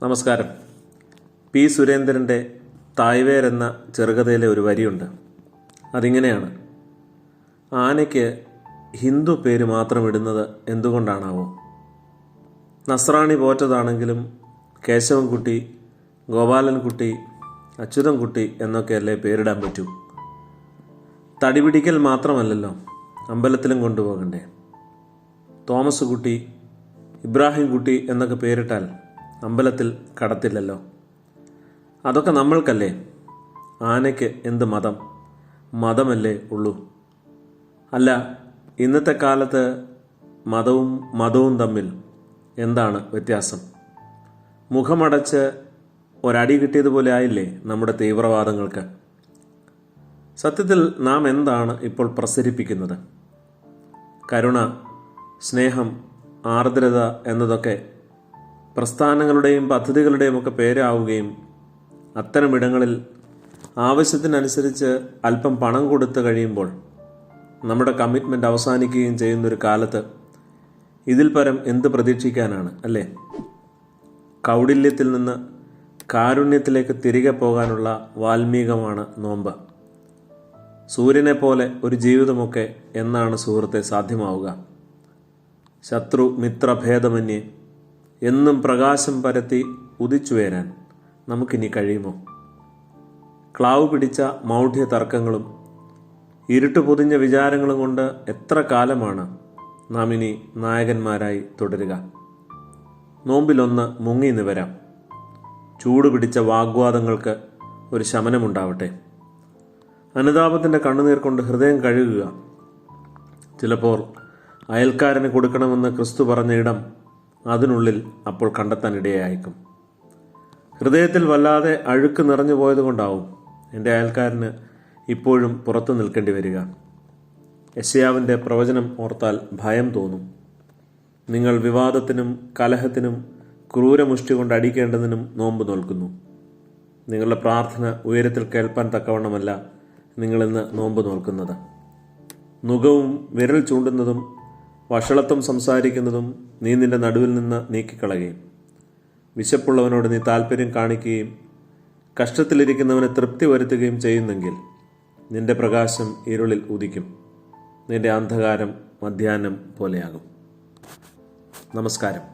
നമസ്കാരം. പി സുരേന്ദ്രൻ്റെ തായ്വേർ എന്ന ചെറുകഥയിലെ ഒരു വരിയുണ്ട്. അതിങ്ങനെയാണ്: ആനയ്ക്ക് ഹിന്ദു പേര് മാത്രം ഇടുന്നത് എന്തുകൊണ്ടാണാവോ? നസ്രാണി പോറ്റതാണെങ്കിലും കേശവൻകുട്ടി, ഗോപാലൻകുട്ടി, അച്യുതൻകുട്ടി എന്നൊക്കെയല്ലേ പേരിടാൻ പറ്റൂ. തടി പിടിക്കൽ മാത്രമല്ലല്ലോ, അമ്പലത്തിലും കൊണ്ടുപോകണ്ടേ? തോമസ് കുട്ടി, ഇബ്രാഹിം കുട്ടി എന്നൊക്കെ പേരിട്ടാൽ അമ്പലത്തിൽ കടത്തില്ലല്ലോ. അതൊക്കെ നമ്മൾക്കല്ലേ. ആനയ്ക്ക് എന്ത് മതം? മതമല്ലേ ഉള്ളൂ. അല്ല, ഇന്നത്തെ കാലത്ത് മതവും തമ്മിൽ എന്താണ് വ്യത്യാസം? മുഖമടച്ച് ഒരടി കിട്ടിയതുപോലെ ആയില്ലേ നമ്മുടെ തീവ്രവാദങ്ങൾക്ക്? സത്യത്തിൽ നാം എന്താണ് ഇപ്പോൾ പ്രസരിപ്പിക്കുന്നത്? കരുണ, സ്നേഹം, ആർദ്രത എന്നതൊക്കെ പ്രസ്ഥാനങ്ങളുടെയും പദ്ധതികളുടെയും ഒക്കെ പേരാവുകയും അത്തരമിടങ്ങളിൽ ആവശ്യത്തിനനുസരിച്ച് അല്പം പണം കൊടുത്ത് കഴിയുമ്പോൾ നമ്മുടെ കമ്മിറ്റ്മെൻ്റ് അവസാനിക്കുകയും ചെയ്യുന്നൊരു കാലത്ത് ഇതിൽ പരം എന്ത് പ്രതീക്ഷിക്കാനാണ്, അല്ലേ? കൗടില്യത്തിൽ നിന്ന് കാരുണ്യത്തിലേക്ക് തിരികെ പോകാനുള്ള വാൽമീകമാണ് നോമ്പ്. സൂര്യനെ പോലെ ഒരു ജീവിതമൊക്കെ എന്നാണ് സുഹൃത്തെ സാധ്യമാവുക? ശത്രു മിത്ര ഭേദമന്യേ എന്നും പ്രകാശം പരത്തി ഉദിച്ചുയരാൻ നമുക്കിനി കഴിയുമോ? ക്ലാവ് പിടിച്ച മൗഢ്യ തർക്കങ്ങളും ഇരുട്ട് പൊതിഞ്ഞ വിചാരങ്ങളും കൊണ്ട് എത്ര കാലമാണ് നാം ഇനി നായകന്മാരായി തുടരുക? നോമ്പിലൊന്ന് മുങ്ങി നിവരാം. ചൂട് പിടിച്ച വാഗ്വാദങ്ങൾക്ക് ഒരു ശമനമുണ്ടാവട്ടെ. അനുതാപത്തിൻ്റെ കണ്ണുനീർ കൊണ്ട് ഹൃദയം കഴുകുക. ചിലപ്പോൾ അയൽക്കാരന് കൊടുക്കണമെന്ന് ക്രിസ്തു പറഞ്ഞ ഇടം അതിനുള്ളിൽ അപ്പോൾ കണ്ടെത്താനിടയായേക്കും. ഹൃദയത്തിൽ വല്ലാതെ അഴുക്ക് നിറഞ്ഞു പോയതുകൊണ്ടാവും എൻ്റെ അയൽക്കാരന് ഇപ്പോഴും പുറത്തു നിൽക്കേണ്ടി വരിക. യെശയ്യാവിൻ്റെ പ്രവചനം ഓർത്താൽ ഭയം തോന്നും. നിങ്ങൾ വിവാദത്തിനും കലഹത്തിനും ക്രൂരമുഷ്ടി കൊണ്ട് അടിക്കേണ്ടതിനും നോമ്പ് നോൽക്കുന്നു. നിങ്ങളുടെ പ്രാർത്ഥന ഉയരത്തിൽ കേൾപ്പാൻ തക്കവണ്ണമല്ല നിങ്ങളിന്ന് നോമ്പ് നോൽക്കുന്നത്. നുകവും വിരൽ ചൂണ്ടുന്നതും വഷളത്വം സംസാരിക്കുന്നതും നീ നിന്റെ നടുവിൽ നിന്ന് നീക്കിക്കളയുകയും വിശപ്പുള്ളവനോട് നീ താല്പര്യം കാണിക്കുകയും കഷ്ടത്തിലിരിക്കുന്നവനെ തൃപ്തി വരുത്തുകയും ചെയ്യുന്നെങ്കിൽ നിന്റെ പ്രകാശം ഇരുളിൽ ഉദിക്കും. നിന്റെ അന്ധകാരം മധ്യാഹ്നം പോലെയാകും. നമസ്കാരം.